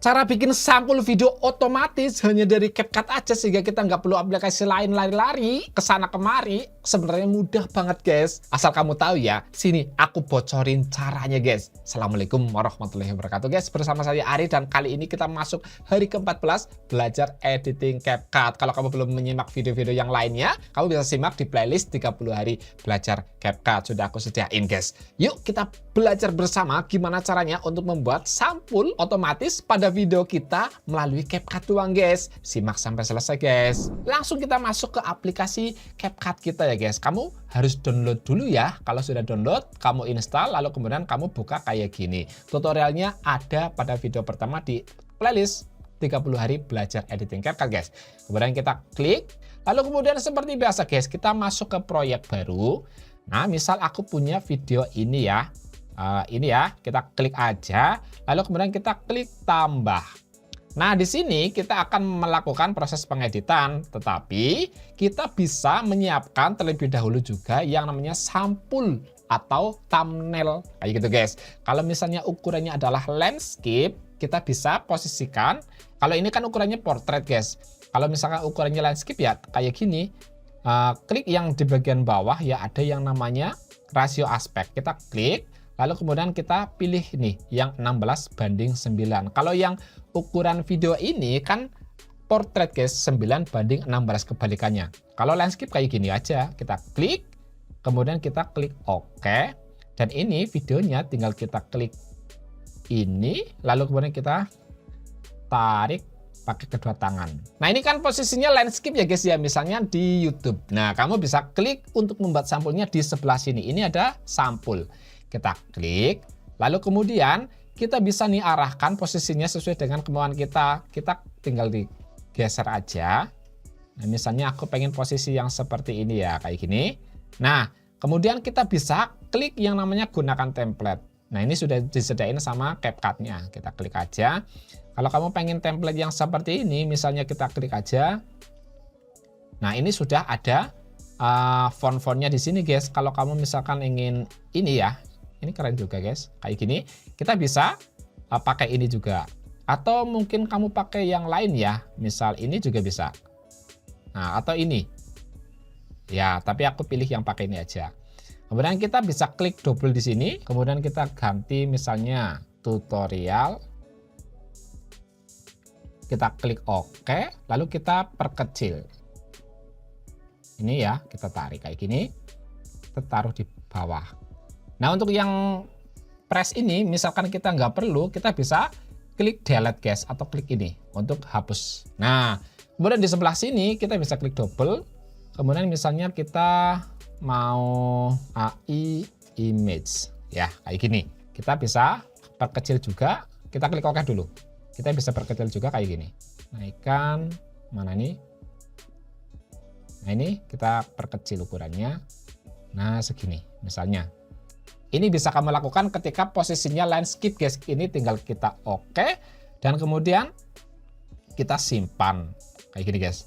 Cara bikin sampul video otomatis hanya dari CapCut aja sehingga kita nggak perlu aplikasi lain lari-lari kesana kemari. Sebenarnya mudah banget guys. Asal kamu tahu ya, sini aku bocorin caranya guys. Assalamualaikum warahmatullahi wabarakatuh guys. Bersama saya Ari dan kali ini kita masuk hari ke-14 belajar editing CapCut. Kalau kamu belum menyimak video-video yang lainnya, kamu bisa simak di playlist 30 hari belajar CapCut. Sudah aku sediain guys. Yuk kita belajar bersama gimana caranya untuk membuat sampul otomatis pada video kita melalui CapCut doang guys. Simak sampai selesai guys. Langsung kita masuk ke aplikasi CapCut kita ya guys. Kamu harus download dulu ya. Kalau sudah download, kamu install lalu kemudian kamu buka kayak gini. Tutorialnya ada pada video pertama di playlist 30 hari belajar editing CapCut guys. Kemudian kita klik. Lalu kemudian seperti biasa guys, kita masuk ke proyek baru. Nah, misal aku punya video ini ya. Ini ya, kita klik aja, lalu kemudian kita klik tambah. Nah, di sini kita akan melakukan proses pengeditan, tetapi kita bisa menyiapkan terlebih dahulu juga yang namanya sampul atau thumbnail kayak gitu guys. Kalau misalnya ukurannya adalah landscape, kita bisa posisikan. Kalau ini kan ukurannya portrait guys. Kalau misalkan ukurannya landscape ya kayak gini. Klik yang di bagian bawah ya, ada yang namanya rasio aspek. Kita klik. Lalu kemudian kita pilih nih yang 16:9. Kalau yang ukuran video ini kan portrait guys, 9:16 kebalikannya. Kalau landscape kayak gini aja, kita klik, kemudian kita klik OK. Dan ini videonya tinggal kita klik ini, lalu kemudian kita tarik pakai kedua tangan. Nah ini kan posisinya landscape ya guys ya, misalnya di YouTube. Nah kamu bisa klik untuk membuat sampulnya di sebelah sini. Ini ada sampul. Kita klik, lalu kemudian kita bisa nih arahkan posisinya sesuai dengan kemauan kita. Kita tinggal digeser aja. Nah, misalnya aku pengen posisi yang seperti ini ya, kayak gini. Nah, kemudian kita bisa klik yang namanya gunakan template. Nah, ini sudah disediain sama CapCut-nya. Kita klik aja. Kalau kamu pengen template yang seperti ini, misalnya kita klik aja. Nah, ini sudah ada font-fontnya di sini guys. Kalau kamu misalkan ingin ini ya, ini keren juga guys, kayak gini. Kita bisa pakai ini juga. Atau mungkin kamu pakai yang lain ya. Misal ini juga bisa. Nah, atau ini. Ya, tapi aku pilih yang pakai ini aja. Kemudian kita bisa klik double di sini. Kemudian kita ganti misalnya tutorial. Kita klik OK. Lalu kita perkecil. Ini ya, kita tarik kayak gini. Kita taruh di bawah. Nah untuk yang press ini misalkan kita nggak perlu, kita bisa klik delete guys atau klik ini untuk hapus. Nah kemudian di sebelah sini kita bisa klik double. Kemudian misalnya kita mau AI image ya kayak gini. Kita bisa perkecil juga. Kita klik OK dulu. Kita bisa perkecil juga kayak gini. Naikkan mana nih? Nah ini kita perkecil ukurannya. Nah segini misalnya. Ini bisa kamu lakukan ketika posisinya landscape guys. Ini tinggal kita OK. Dan kemudian kita simpan. Kayak gini guys.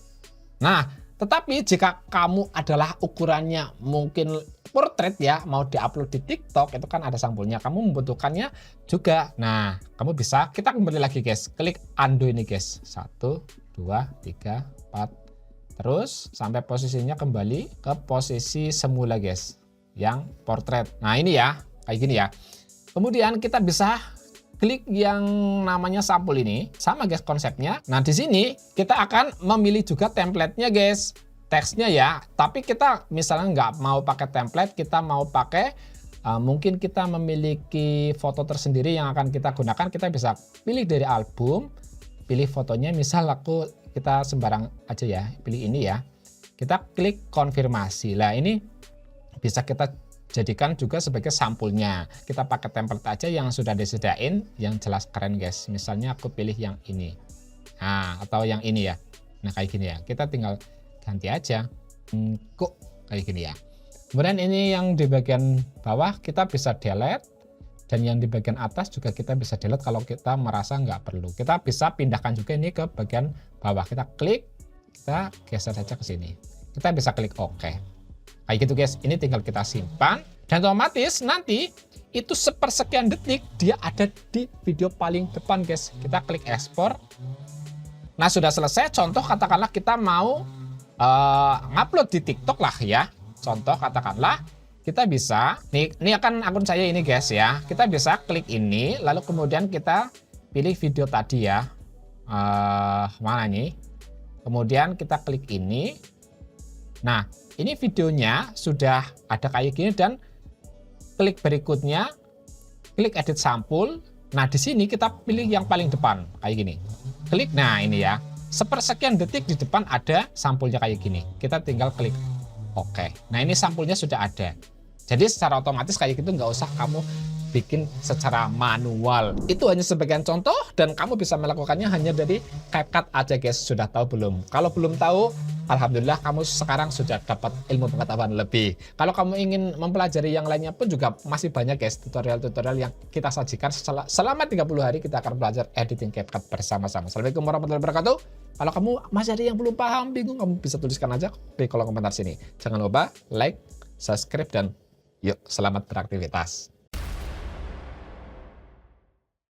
Nah, tetapi jika kamu adalah ukurannya mungkin portrait ya. Mau diupload di TikTok. Itu kan ada sampulnya. Kamu membutuhkannya juga. Nah, kamu bisa. Kita kembali lagi guys. Klik undo ini guys. 1, 2, 3, 4. Terus sampai posisinya kembali ke posisi semula guys. Yang portrait. Nah ini ya, kayak gini ya. Kemudian kita bisa klik yang namanya sampul ini. Sama guys konsepnya. Nah di sini kita akan memilih juga template-nya guys. Teksnya ya. Tapi kita misalnya nggak mau pakai template, kita mau pakai mungkin kita memiliki foto tersendiri yang akan kita gunakan. Kita bisa pilih dari album, pilih fotonya. Misal kita sembarang aja ya, pilih ini ya. Kita klik konfirmasi. Nah ini bisa kita jadikan juga sebagai sampulnya. Kita pakai template aja yang sudah disediain, yang jelas keren guys. Misalnya aku pilih yang ini. Nah, atau yang ini ya. Nah, kayak gini ya. Kita tinggal ganti aja. Kok kayak gini ya. Kemudian ini yang di bagian bawah kita bisa delete. Dan yang di bagian atas juga kita bisa delete kalau kita merasa nggak perlu. Kita bisa pindahkan juga ini ke bagian bawah. Kita klik, kita geser saja ke sini. Kita bisa klik OK. Kayak gitu guys, ini tinggal kita simpan dan otomatis nanti itu sepersekian detik dia ada di video paling depan guys. Kita klik ekspor. Nah sudah selesai. Contoh katakanlah kita mau ngupload di TikTok lah ya. Contoh katakanlah kita bisa, ini akan akun saya ini guys ya. Kita bisa klik ini, lalu kemudian kita pilih video tadi ya. Mana nih? Kemudian kita klik ini. Nah ini videonya sudah ada kayak gini dan klik berikutnya, klik edit sampul. Nah di sini kita pilih yang paling depan kayak gini. Klik, nah ini ya. Sepersekian detik di depan ada sampulnya kayak gini. Kita tinggal klik oke. Nah ini sampulnya sudah ada. Jadi secara otomatis kayak gitu nggak usah kamu bikin secara manual. Itu hanya sebagian contoh dan kamu bisa melakukannya hanya dari CapCut aja guys. Sudah tahu belum? Kalau belum tahu, alhamdulillah kamu sekarang sudah dapat ilmu pengetahuan lebih. Kalau kamu ingin mempelajari yang lainnya pun juga masih banyak guys tutorial-tutorial yang kita sajikan selama 30 hari kita akan belajar editing CapCut bersama-sama. Assalamualaikum warahmatullahi wabarakatuh. Kalau kamu masih ada yang belum paham, bingung, kamu bisa tuliskan aja di kolom komentar sini. Jangan lupa like, subscribe, dan yuk selamat beraktivitas.